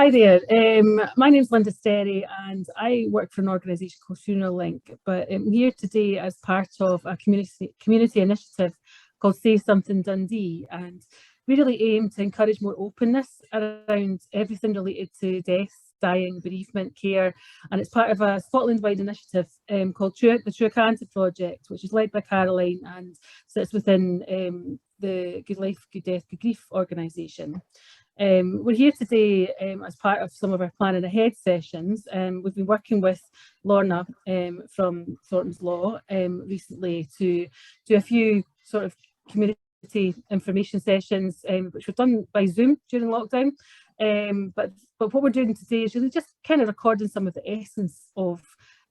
Hi there. My name's Linda Sterry and I work for an organisation called Funeral Link, but I'm here today as part of a community initiative called Say Something Dundee, and we really aim to encourage more openness around everything related to death, dying, bereavement care, and it's part of a Scotland-wide initiative called the True Cancer Project, which is led by Caroline and sits within the Good Life, Good Death, Good Grief organisation. We're here today as part of some of our planning ahead sessions. We've been working with Lorna from Thorntons Law recently to do a few sort of community information sessions, which were done by Zoom during lockdown. But what we're doing today is really just kind of recording some of the essence of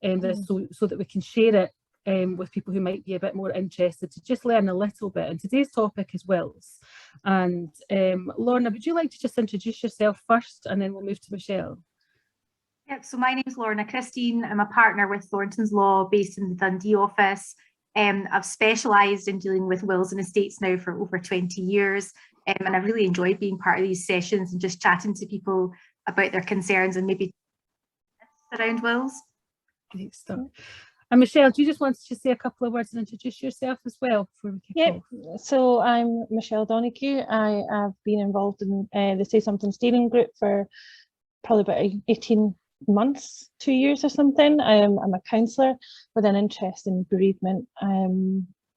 this so that we can share it with people who might be a bit more interested to just learn a little bit. And today's topic is wills. And Lorna, would you like to just introduce yourself first and then we'll move to Michelle? Yep, so my name is Lorna Christine. I'm a partner with Thorntons Law based in the Dundee office. I've specialised in dealing with wills and estates now for over 20 years. And I've really enjoyed being part of these sessions and just chatting to people about their concerns and maybe around wills. Great stuff. And Michelle, do you just want to just say a couple of words and introduce yourself as well before we kick off? So I'm Michelle Donoghue. I have been involved in the Say Something steering group for probably about 18 months, 2 years or something. I'm a counsellor with an interest in bereavement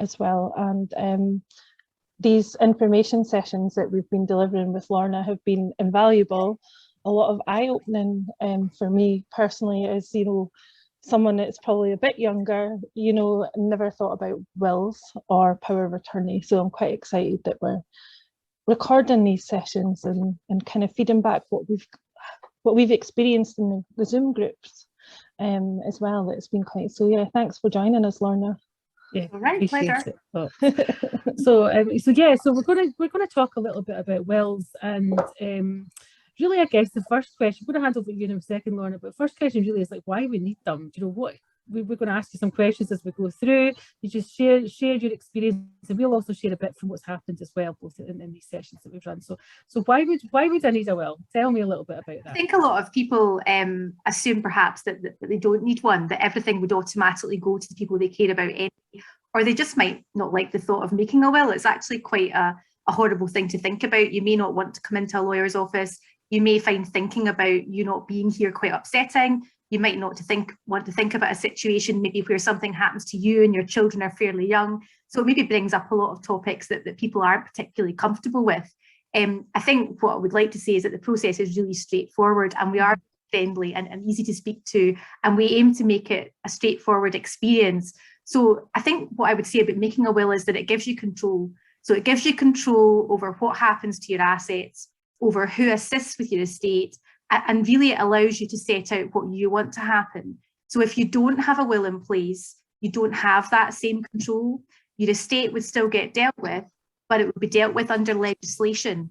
as well. And these information sessions that we've been delivering with Lorna have been invaluable. A lot of eye-opening for me personally as, someone that's probably a bit younger, never thought about wills or power of attorney. So I'm quite excited that we're recording these sessions and kind of feeding back what we've experienced in the Zoom groups as well. It's been quite, so yeah, thanks for joining us, Lorna. Yeah, all right, pleasure. So we're going to talk a little bit about wills, and really, I guess the first question, I'm going to hand over to you in a second, Lorna, but the first question really is like, why we need them? What we're going to ask you some questions as we go through. You just share your experience, and we'll also share a bit from what's happened as well, both in these sessions that we've run. So why would I need a will? Tell me a little bit about that. I think a lot of people assume perhaps that they don't need one, that everything would automatically go to the people they care about anyway, or they just might not like the thought of making a will. It's actually quite a horrible thing to think about. You may not want to come into a lawyer's office. You may find thinking about you not being here quite upsetting. You might not want to think about a situation maybe where something happens to you and your children are fairly young. So it maybe brings up a lot of topics that people aren't particularly comfortable with. I think what I would like to say is that the process is really straightforward, and we are friendly and easy to speak to, and we aim to make it a straightforward experience. So I think what I would say about making a will is that it gives you control. So it gives you control over what happens to your assets, over who assists with your estate, and really it allows you to set out what you want to happen. So if you don't have a will in place, you don't have that same control. Your estate would still get dealt with, but it would be dealt with under legislation.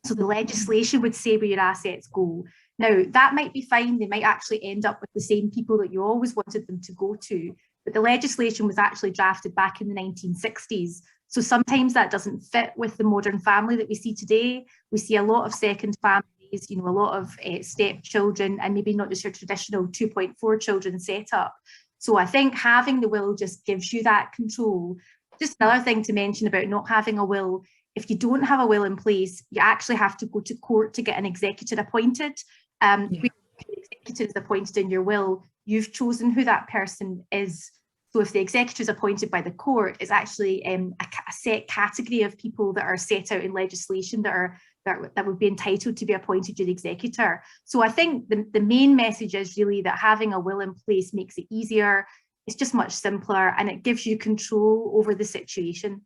So the legislation would say where your assets go. Now, that might be fine. They might actually end up with the same people that you always wanted them to go to. But the legislation was actually drafted back in the 1960s. So sometimes that doesn't fit with the modern family that we see today. We see a lot of second families, a lot of stepchildren, and maybe not just your traditional 2.4 children set up. So I think having the will just gives you that control. Just another thing to mention about not having a will, if you don't have a will in place, you actually have to go to court to get an executor appointed. When the executor is appointed in your will, you've chosen who that person is. So if the executor is appointed by the court, it's actually a set category of people that are set out in legislation that would be entitled to be appointed to the executor. So I think the main message is really that having a will in place makes it easier. It's just much simpler, and it gives you control over the situation.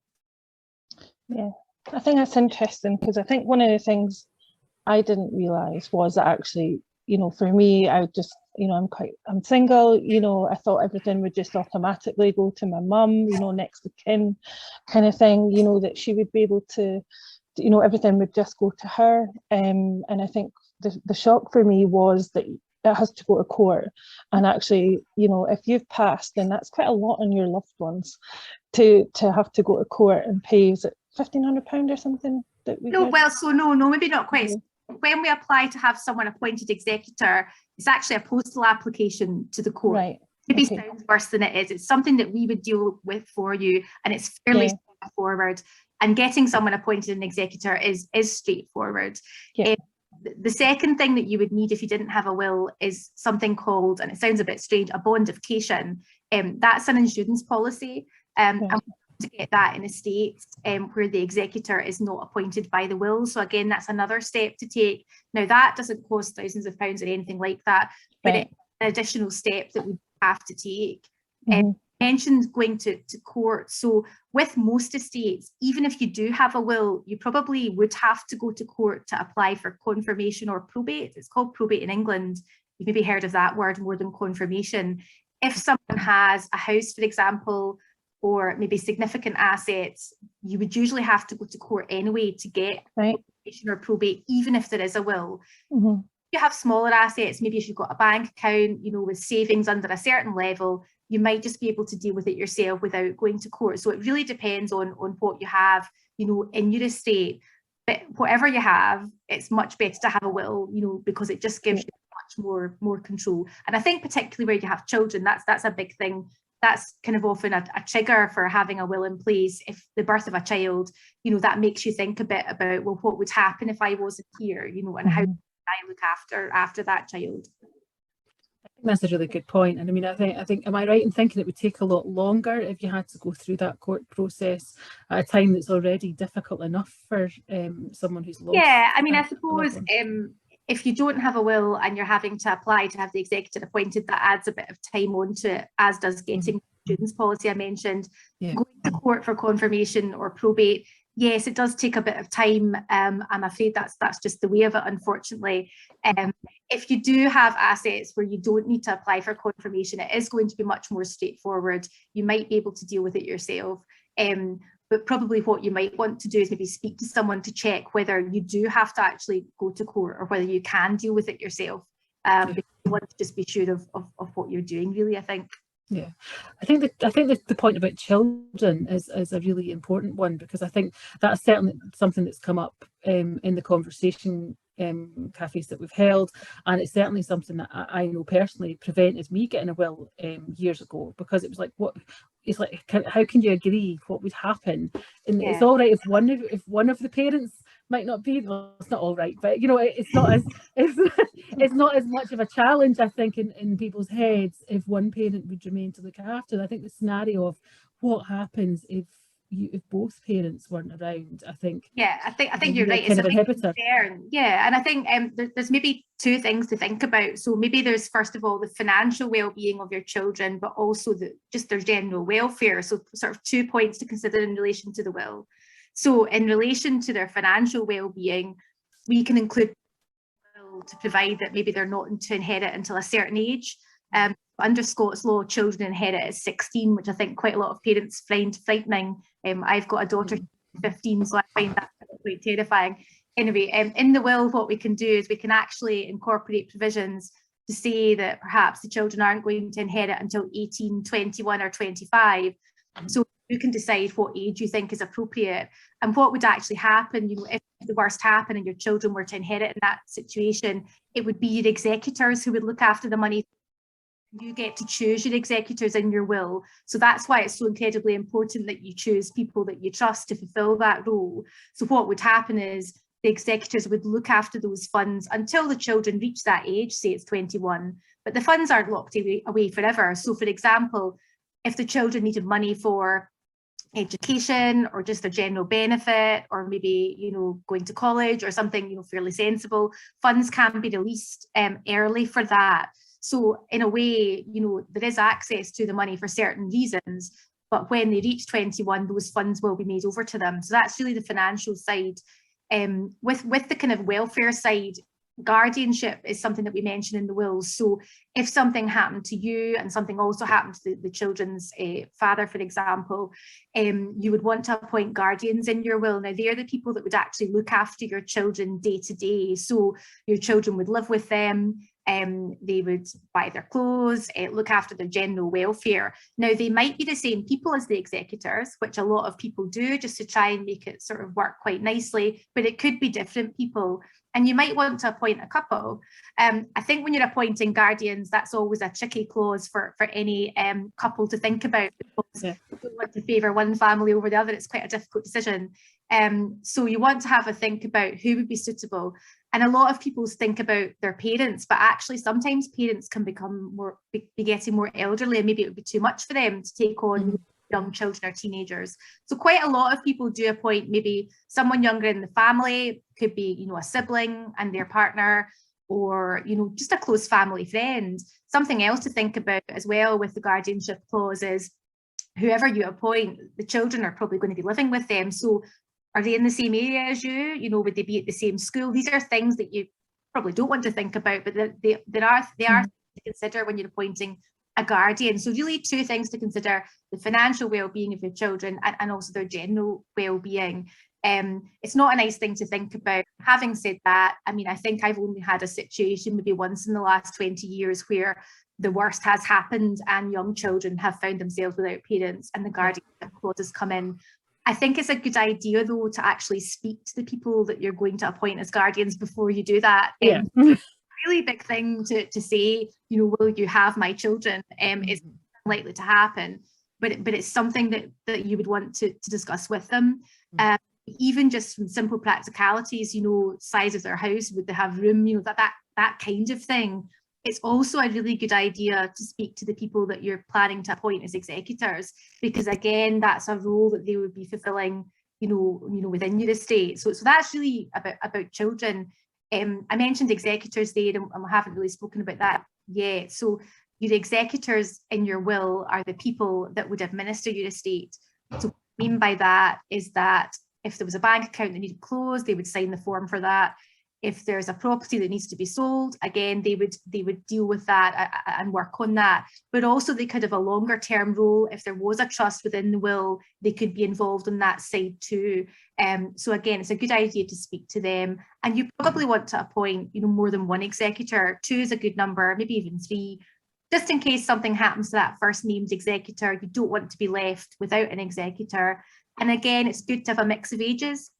Yeah, I think that's interesting, because I think one of the things I didn't realise was that actually, for me, I just, I'm single, I thought everything would just automatically go to my mum, next of kin kind of thing, that she would be able to, everything would just go to her. And I think the shock for me was that it has to go to court. And actually, if you've passed, then that's quite a lot on your loved ones to have to go to court and pay, is it £1,500 or something? No, well, so no, maybe not quite. when we apply to have someone appointed executor, it's actually a postal application to the court. Right. Maybe sounds worse than it is. It's something that we would deal with for you, and it's fairly straightforward. And getting someone appointed an executor is straightforward. The second thing that you would need if you didn't have a will is something called, and it sounds a bit strange, a bondification. That's an insurance policy, and to get that in estates where the executor is not appointed by the will. So again, that's another step to take. Now that doesn't cost thousands of pounds or anything like that, but it's an additional step that we have to take. Mentioned going to court. So with most estates, even if you do have a will, you probably would have to go to court to apply for confirmation or probate. It's called probate in England. You've maybe heard of that word more than confirmation. If someone has a house, for example, or maybe significant assets, you would usually have to go to court anyway to get confirmation or probate, even if there is a will. If you have smaller assets, maybe if you've got a bank account, you know, with savings under a certain level, you might just be able to deal with it yourself without going to court. So it really depends on what you have, you know, in your estate. But whatever you have, it's much better to have a will, you know, because it just gives you much more control. And I think particularly where you have children, that's a big thing. That's kind of often a trigger for having a will in place. If the birth of a child, you know, that makes you think a bit about, well, what would happen if I wasn't here, you know, and how would I look after that child? That's a really good point. And I mean, I think, am I right in thinking it would take a lot longer if you had to go through that court process at a time that's already difficult enough for someone who's lost? Yeah, I mean, I suppose if you don't have a will and you're having to apply to have the executor appointed, that adds a bit of time onto it, as does getting the insurance policy I mentioned. Going to court for confirmation or probate, yes, it does take a bit of time. I'm afraid that's just the way of it, unfortunately. If you do have assets where you don't need to apply for confirmation, it is going to be much more straightforward. You might be able to deal with it yourself. But probably what you might want to do is maybe speak to someone to check whether you do have to actually go to court or whether you can deal with it yourself. Because you want to just be sure of what you're doing, really, I think. Yeah, I think the point about children is a really important one, because I think that's certainly something that's come up in the conversation cafes that we've held, and it's certainly something that I know personally prevented me getting a will years ago, because it was like, what it's like, how can you agree what would happen? And it's all right if one of the parents might not be, well, it's not all right, but you know, it's not as much of a challenge, I think, in people's heads if one parent would remain to look after. And I think the scenario of what happens if both parents weren't around, I think you're right, it's a big concern. Yeah, and I think there's maybe two things to think about. So maybe there's, first of all, the financial well-being of your children, but also just their general welfare. So sort of 2 points to consider in relation to the will. So in relation to their financial well-being, we can include to provide that maybe they're not to inherit until a certain age. Under Scots law, children inherit at 16, which I think quite a lot of parents find frightening. I've got a daughter 15, so I find that quite terrifying. Anyway, in the will, what we can do is we can actually incorporate provisions to say that perhaps the children aren't going to inherit until 18, 21 or 25. So you can decide what age you think is appropriate. And what would actually happen, you know, if the worst happened and your children were to inherit in that situation, it would be your executors who would look after the money. You get to choose your executors in your will. So that's why it's so incredibly important that you choose people that you trust to fulfill that role. So what would happen is the executors would look after those funds until the children reach that age, say it's 21, but the funds aren't locked away forever. So for example, if the children needed money for education or just their general benefit, or maybe, you know, going to college or something, you know, fairly sensible, funds can be released early for that. So in a way, you know, there is access to the money for certain reasons, but when they reach 21, those funds will be made over to them. So that's really the financial side. With the kind of welfare side, guardianship is something that we mention in the wills. So if something happened to you and something also happened to the children's father, for example, you would want to appoint guardians in your will. Now, they're the people that would actually look after your children day to day. So your children would live with them. they would buy their clothes, look after their general welfare. Now, they might be the same people as the executors, which a lot of people do just to try and make it sort of work quite nicely, but it could be different people. And you might want to appoint a couple. I think when you're appointing guardians, that's always a tricky clause for any couple to think about, because you don't want to favour one family over the other. It's quite a difficult decision. So you want to have a think about who would be suitable. And a lot of people think about their parents, but actually sometimes parents can become be getting more elderly, and maybe it would be too much for them to take on young children or teenagers. So quite a lot of people do appoint maybe someone younger in the family, could be, you know, a sibling and their partner, or, you know, just a close family friend. Something else to think about as well with the guardianship clause is whoever you appoint, the children are probably going to be living with them. So are they in the same area as you? You know, would they be at the same school? These are things that you probably don't want to think about, but they are to consider when you're appointing a guardian. So really 2 things to consider: the financial well-being of your children and also their general well-being. It's not a nice thing to think about. Having said that, I mean, I think I've only had a situation maybe once in the last 20 years where the worst has happened and young children have found themselves without parents and the guardianship clause has come in. I think it's a good idea, though, to actually speak to the people that you're going to appoint as guardians before you do that. Yeah. Really big thing to say, you know, will you have my children? It's likely to happen, but it's something that you would want to discuss with them. Even just from simple practicalities, you know, size of their house, would they have room, you know, that kind of thing. It's also a really good idea to speak to the people that you're planning to appoint as executors, because again, that's a role that they would be fulfilling, you know, within your estate. So that's really about children. I mentioned executors there, and we haven't really spoken about that yet. So your executors in your will are the people that would administer your estate. So what I mean by that is that if there was a bank account that needed closed, they would sign the form for that. If there's a property that needs to be sold, again, they would deal with that and work on that. But also they could have a longer term role. If there was a trust within the will, they could be involved on that side too. So again, it's a good idea to speak to them. And you probably want to appoint, you know, more than one executor. 2 is a good number, maybe even 3, just in case something happens to that first named executor. You don't want to be left without an executor. And again, it's good to have a mix of ages.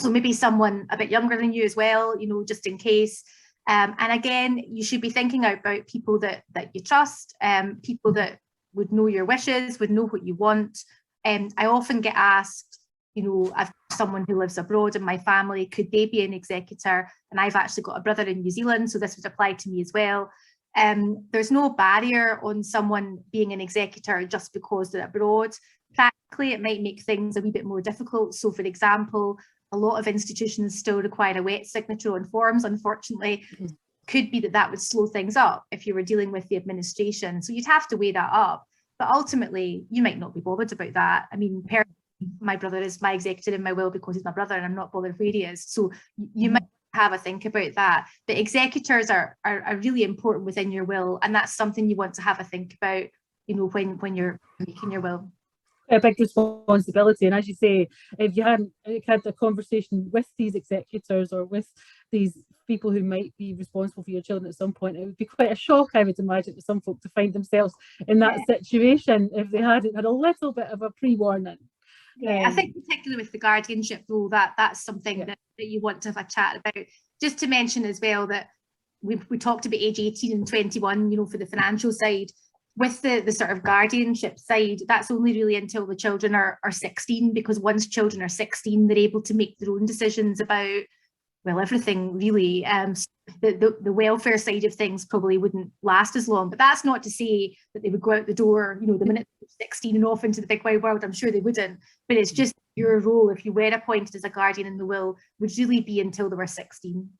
So maybe someone a bit younger than you as well, you know, just in case. And again, you should be thinking about people that you trust, people that would know your wishes, would know what you want. I often get asked, you know, I've someone who lives abroad in my family, could they be an executor? And I've actually got a brother in New Zealand, so this would apply to me as well. There's no barrier on someone being an executor just because they're abroad. Practically, it might make things a wee bit more difficult. So for example, a lot of institutions still require a wet signature on forms, unfortunately. Could be that would slow things up if you were dealing with the administration. So you'd have to weigh that up. But ultimately, you might not be bothered about that. I mean, my brother is my executor in my will because he's my brother and I'm not bothered where he is. So you might have a think about that. But executors are really important within your will, and that's something you want to have a think about, you know, when you're making your will. A big responsibility, and as you say, if you hadn't had a conversation with these executors or with these people who might be responsible for your children at some point, it would be quite a shock, I would imagine, to some folk to find themselves in that situation if they hadn't had a little bit of a pre-warning. Yeah, I think particularly with the guardianship rule, that's something that you want to have a chat about. Just to mention as well that we talked about age 18 and 21, you know, for the financial side. With the sort of guardianship side, that's only really until the children are 16, because once children are 16, they're able to make their own decisions about, well, everything really. The welfare side of things probably wouldn't last as long, but that's not to say that they would go out the door, you know, the minute they're 16 and off into the big wide world. I'm sure they wouldn't, but it's just your role, if you were appointed as a guardian in the will, would really be until they were 16.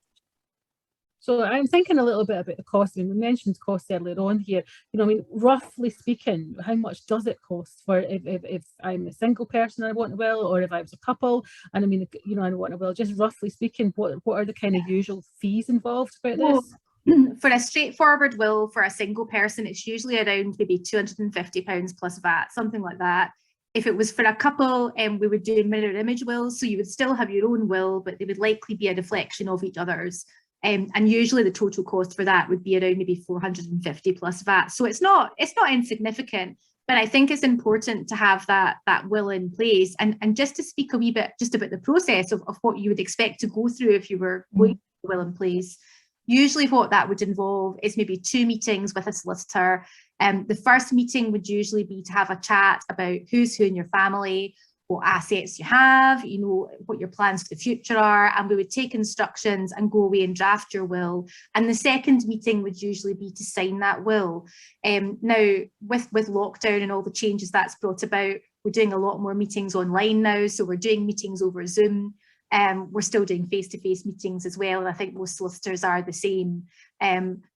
So I'm thinking a little bit about the cost. I mean, we mentioned costs earlier on here. You know, I mean, roughly speaking, how much does it cost for if I'm a single person and I want a will, or if I was a couple and I mean, you know, I want a will? Just roughly speaking, what are the kind of usual fees involved about this? For a straightforward will for a single person, it's usually around maybe £250 plus VAT, something like that. If it was for a couple, we would do mirror image wills, so you would still have your own will, but they would likely be a reflection of each other's. And usually the total cost for that would be around maybe 450 plus VAT. So it's not insignificant, but I think it's important to have that will in place. And just to speak a wee bit just about the process of what you would expect to go through if you were going to have a will in place. Usually what that would involve is maybe 2 meetings with a solicitor. The first meeting would usually be to have a chat about who's who in your family, what assets you have, you know, what your plans for the future are, and we would take instructions and go away and draft your will. And the second meeting would usually be to sign that will. Now, with lockdown and all the changes that's brought about, we're doing a lot more meetings online now, so we're doing meetings over Zoom. We're still doing face-to-face meetings as well, and I think most solicitors are the same.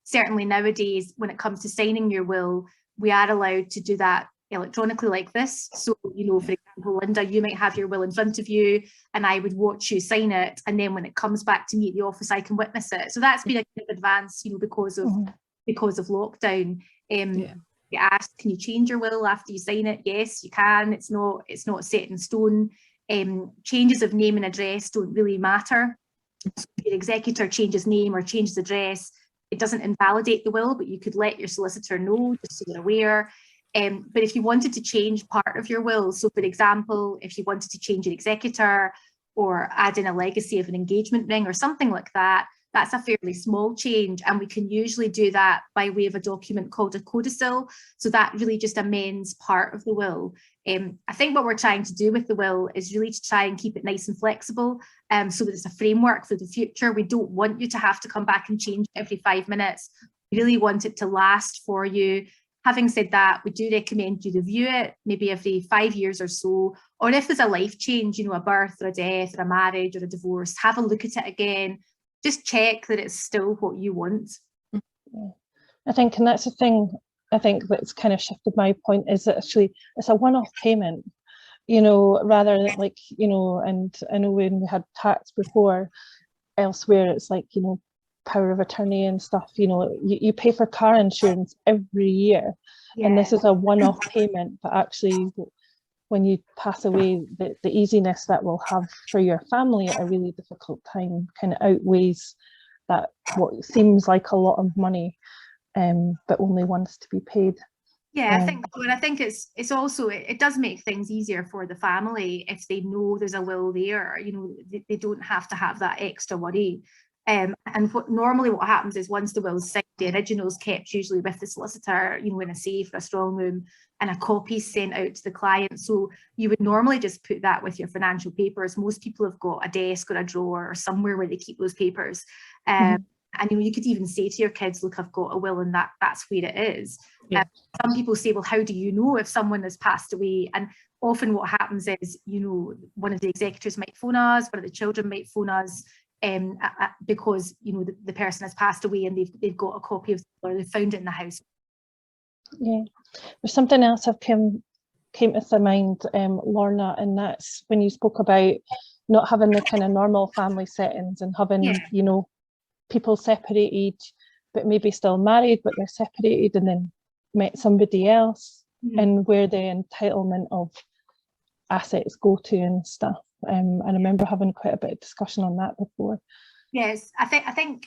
Certainly nowadays, when it comes to signing your will, we are allowed to do that electronically like this. So, you know, for example, Linda, you might have your will in front of you and I would watch you sign it, and then when it comes back to me at the office, I can witness it. So that's been a kind of advance, you know, because of lockdown. You asked, can you change your will after you sign it? Yes, you can. It's not set in stone. Changes of name and address don't really matter. So if your executor changes name or changes address, it doesn't invalidate the will, but you could let your solicitor know just so they're aware. But if you wanted to change part of your will, so for example, if you wanted to change an executor or add in a legacy of an engagement ring or something like that, that's a fairly small change, and we can usually do that by way of a document called a codicil. So that really just amends part of the will. I think what we're trying to do with the will is really to try and keep it nice and flexible, so that it's a framework for the future. We don't want you to have to come back and change every 5 minutes. We really want it to last for you. Having said that, we do recommend you review it maybe every 5 years or so, or if there's a life change, you know, a birth or a death or a marriage or a divorce, have a look at it again. Just check that it's still what you want. I think, and that's the thing, I think that's kind of shifted my point, is that actually it's a one-off payment, you know, rather than like, you know, and I know when we had tax before, elsewhere it's like, you know, power of attorney and stuff, you know, you pay for car insurance every year, and this is a one-off payment, but actually when you pass away, the easiness that we'll have for your family at a really difficult time kind of outweighs that what seems like a lot of money, but only once to be paid. Yeah, I think so, and I think it's also, it does make things easier for the family if they know there's a will there. You know, they don't have to have that extra worry. And normally what happens is once the will's signed, the original's kept usually with the solicitor, you know, in a safe or a strong room, and a copy's sent out to the client. So you would normally just put that with your financial papers. Most people have got a desk or a drawer or somewhere where they keep those papers. And you know, you could even say to your kids, look, I've got a will, and that's where it is. Some people say, well, how do you know if someone has passed away? And often what happens is, you know, one of the executors might phone us, one of the children might phone us, because, you know, the person has passed away and they've got a copy of, or they found it in the house. Yeah, there's something else that came to mind, Lorna, and that's when you spoke about not having the kind of normal family settings and having, you know, people separated, but maybe still married, but they're separated and then met somebody else, and where the entitlement of assets go to and stuff. And I remember having quite a bit of discussion on that before. Yes, I think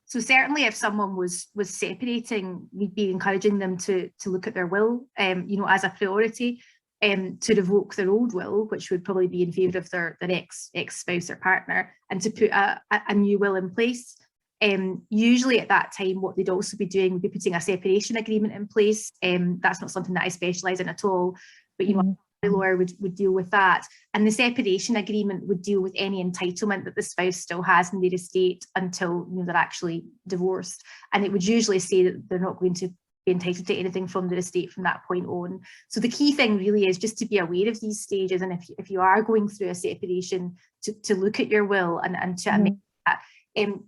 so certainly if someone was separating, we'd be encouraging them to look at their will, you know, as a priority, to revoke their old will, which would probably be in favour of their ex-spouse or partner, and to put a new will in place. Usually at that time, what they'd also be doing would be putting a separation agreement in place. That's not something that I specialise in at all, but you know, a lawyer would deal with that. And the separation agreement would deal with any entitlement that the spouse still has in their estate until, you know, they're actually divorced. And it would usually say that they're not going to be entitled to anything from their estate from that point on. So the key thing really is just to be aware of these stages, and if you are going through a separation, to look at your will and to make that.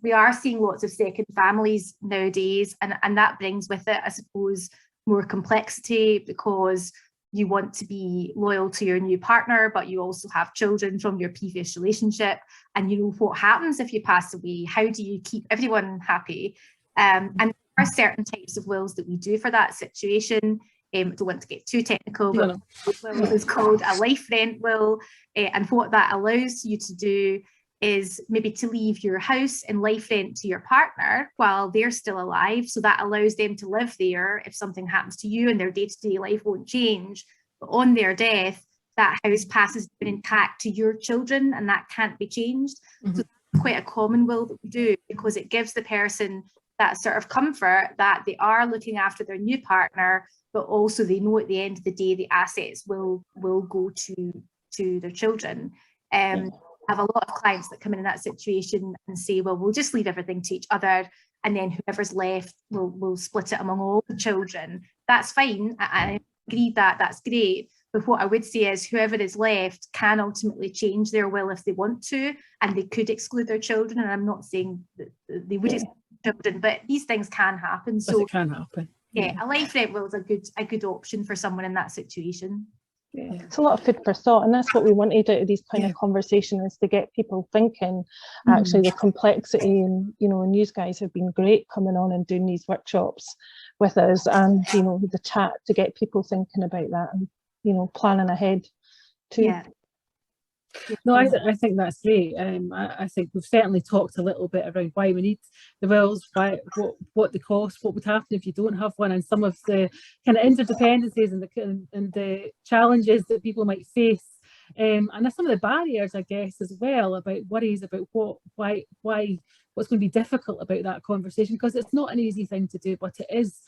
We are seeing lots of second families nowadays, and that brings with it, I suppose, more complexity, because you want to be loyal to your new partner, but you also have children from your previous relationship. And you know, what happens if you pass away? How do you keep everyone happy? And there are certain types of wills that we do for that situation. Don't want to get too technical, but will is called a life rent will. And what that allows you to do is maybe to leave your house and life rent to your partner while they're still alive. So that allows them to live there if something happens to you and their day-to-day life won't change. But on their death, that house passes intact to your children, and that can't be changed. So that's quite a common will that we do, because it gives the person that sort of comfort that they are looking after their new partner, but also they know at the end of the day the assets will go to their children. I have a lot of clients that come in that situation and say, well, we'll just leave everything to each other, and then whoever's left will split it among all the children. That's fine. I agree that that's great. But what I would say is whoever is left can ultimately change their will if they want to, and they could exclude their children. And I'm not saying that they would exclude children, but these things can happen. So it can happen. Yeah, a life rent will is a good option for someone in that situation. Yeah. It's a lot of food for thought, and that's what we wanted out of these kind of conversations, is to get people thinking. Actually, the complexity, and and you guys have been great coming on and doing these workshops with us, and the chat to get people thinking about that and planning ahead too. Yeah. No, I think that's great. I think we've certainly talked a little bit around why we need the wills, what the cost, what would happen if you don't have one, and some of the kind of interdependencies and the challenges that people might face, and some of the barriers, I guess, as well, about worries about what's going to be difficult about that conversation, because it's not an easy thing to do, but it is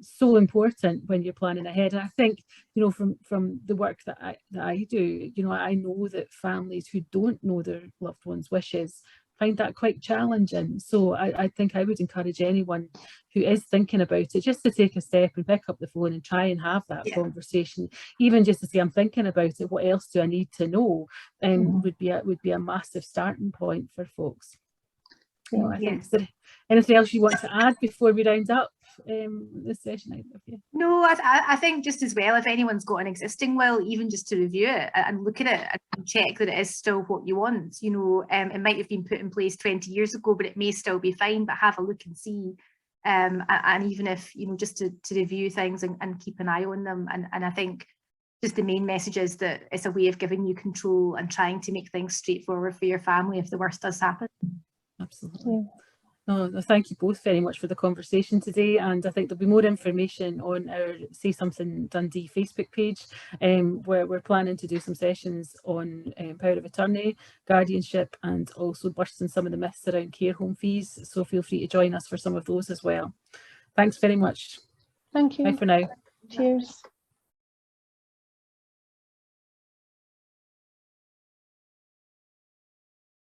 so important when you're planning ahead. And I think from the work that I do, I know that families who don't know their loved ones' wishes find that quite challenging. So I think I would encourage anyone who is thinking about it just to take a step and pick up the phone and try and have that conversation, even just to say, I'm thinking about it, what else do I need to know, would be a massive starting point for folks. I think, is there anything else you want to add before we round up this session? No, I think just as well, if anyone's got an existing will, even just to review it and look at it and check that it is still what you want. It might have been put in place 20 years ago, but it may still be fine, but have a look and see. And even if, just to review things and keep an eye on them. And I think just the main message is that it's a way of giving you control and trying to make things straightforward for your family if the worst does happen. Absolutely. Oh, thank you both very much for the conversation today, and I think there'll be more information on our Say Something Dundee Facebook page, where we're planning to do some sessions on power of attorney, guardianship, and also busting some of the myths around care home fees, so feel free to join us for some of those as well. Thanks very much. Thank you. Bye for now. Cheers.